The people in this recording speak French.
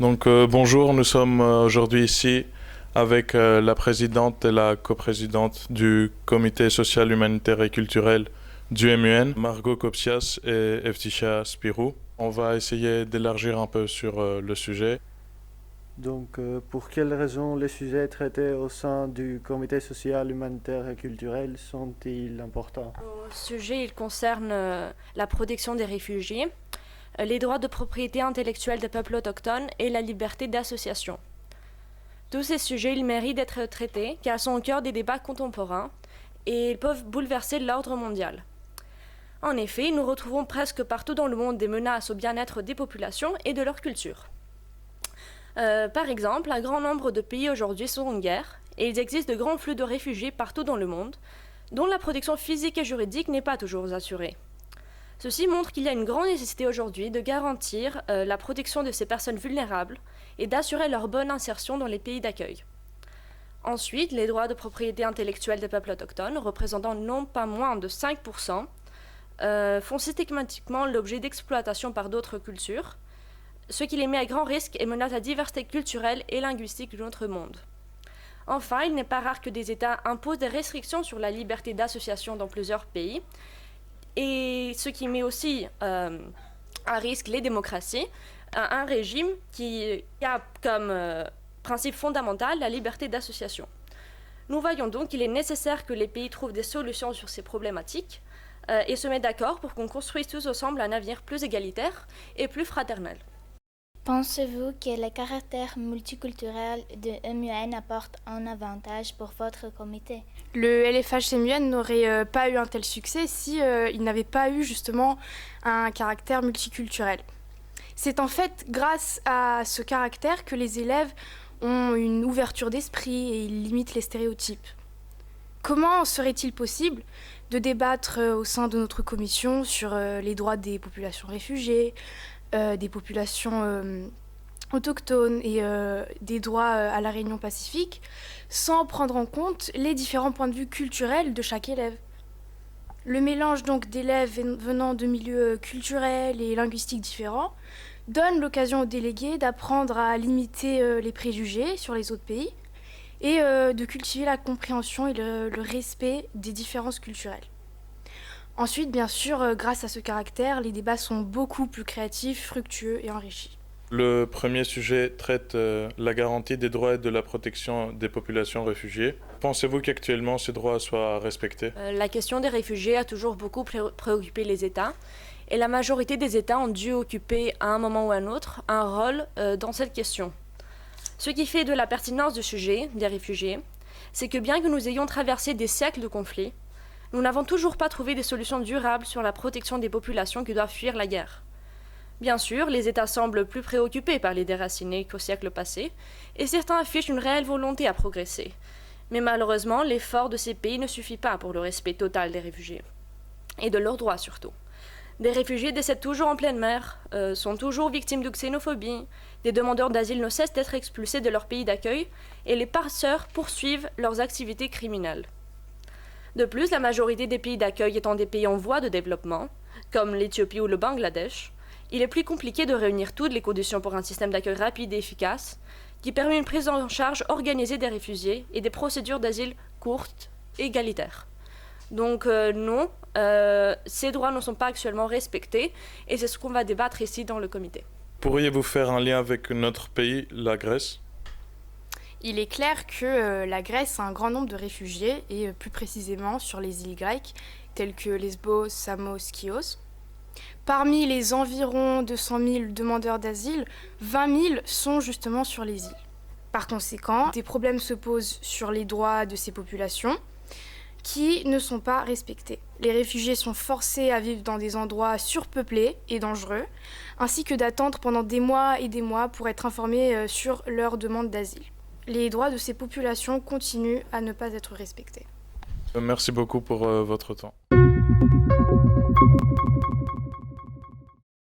Bonjour, nous sommes aujourd'hui ici avec la présidente et la coprésidente du Comité social, humanitaire et culturel du MUN, Margot Kopsias et Eftisha Spirou. On va essayer d'élargir un peu sur le sujet. Pour quelles raisons les sujets traités au sein du Comité social, humanitaire et culturel sont-ils importants? Au sujet, il concerne la protection des réfugiés, les droits de propriété intellectuelle des peuples autochtones et la liberté d'association. Tous ces sujets, ils méritent d'être traités car ils sont au cœur des débats contemporains et ils peuvent bouleverser l'ordre mondial. En effet, nous retrouvons presque partout dans le monde des menaces au bien-être des populations et de leur culture. Par exemple, un grand nombre de pays aujourd'hui sont en guerre et il existe de grands flux de réfugiés partout dans le monde, dont la protection physique et juridique n'est pas toujours assurée. Ceci montre qu'il y a une grande nécessité aujourd'hui de garantir la protection de ces personnes vulnérables et d'assurer leur bonne insertion dans les pays d'accueil. Ensuite, les droits de propriété intellectuelle des peuples autochtones, représentant non pas moins de 5%, font systématiquement l'objet d'exploitation par d'autres cultures, ce qui les met à grand risque et menace la diversité culturelle et linguistique de notre monde. Enfin, il n'est pas rare que des États imposent des restrictions sur la liberté d'association dans plusieurs pays, et ce qui met aussi à risque les démocraties, un régime qui a comme principe fondamental la liberté d'association. Nous voyons donc qu'il est nécessaire que les pays trouvent des solutions sur ces problématiques et se mettent d'accord pour qu'on construise tous ensemble un avenir plus égalitaire et plus fraternel. Pensez-vous que le caractère multiculturel de MUN apporte un avantage pour votre comité? Le LFH-MUN n'aurait pas eu un tel succès si il n'avait pas eu justement un caractère multiculturel. C'est en fait grâce à ce caractère que les élèves ont une ouverture d'esprit et ils limitent les stéréotypes. Comment serait-il possible de débattre au sein de notre commission sur les droits des populations réfugiées, des populations autochtones et des droits à la Réunion Pacifique, sans prendre en compte les différents points de vue culturels de chaque élève. Le mélange donc d'élèves venant de milieux culturels et linguistiques différents donne l'occasion aux délégués d'apprendre à limiter les préjugés sur les autres pays et de cultiver la compréhension et le respect des différences culturelles. Ensuite, bien sûr, grâce à ce caractère, les débats sont beaucoup plus créatifs, fructueux et enrichis. Le premier sujet traite la garantie des droits et de la protection des populations réfugiées. Pensez-vous qu'actuellement ces droits soient respectés? La question des réfugiés a toujours beaucoup préoccupé les États et la majorité des États ont dû occuper à un moment ou à un autre un rôle dans cette question. Ce qui fait de la pertinence du sujet des réfugiés, c'est que bien que nous ayons traversé des siècles de conflits, nous n'avons toujours pas trouvé des solutions durables sur la protection des populations qui doivent fuir la guerre. Bien sûr, les États semblent plus préoccupés par les déracinés qu'au siècle passé, et certains affichent une réelle volonté à progresser. Mais malheureusement, l'effort de ces pays ne suffit pas pour le respect total des réfugiés, et de leurs droits surtout. Des réfugiés décèdent toujours en pleine mer, sont toujours victimes de xénophobie, des demandeurs d'asile ne cessent d'être expulsés de leur pays d'accueil, et les passeurs poursuivent leurs activités criminelles. De plus, la majorité des pays d'accueil étant des pays en voie de développement, comme l'Éthiopie ou le Bangladesh, il est plus compliqué de réunir toutes les conditions pour un système d'accueil rapide et efficace qui permet une prise en charge organisée des réfugiés et des procédures d'asile courtes et égalitaires. Donc non, ces droits ne sont pas actuellement respectés et c'est ce qu'on va débattre ici dans le comité. Pourriez-vous faire un lien avec notre pays, la Grèce? Il est clair que la Grèce a un grand nombre de réfugiés, et plus précisément sur les îles grecques, telles que Lesbos, Samos, Chios. Parmi les environ 200 000 demandeurs d'asile, 20 000 sont justement sur les îles. Par conséquent, des problèmes se posent sur les droits de ces populations qui ne sont pas respectés. Les réfugiés sont forcés à vivre dans des endroits surpeuplés et dangereux, ainsi que d'attendre pendant des mois et des mois pour être informés sur leur demande d'asile. Les droits de ces populations continuent à ne pas être respectés. Merci beaucoup pour votre temps.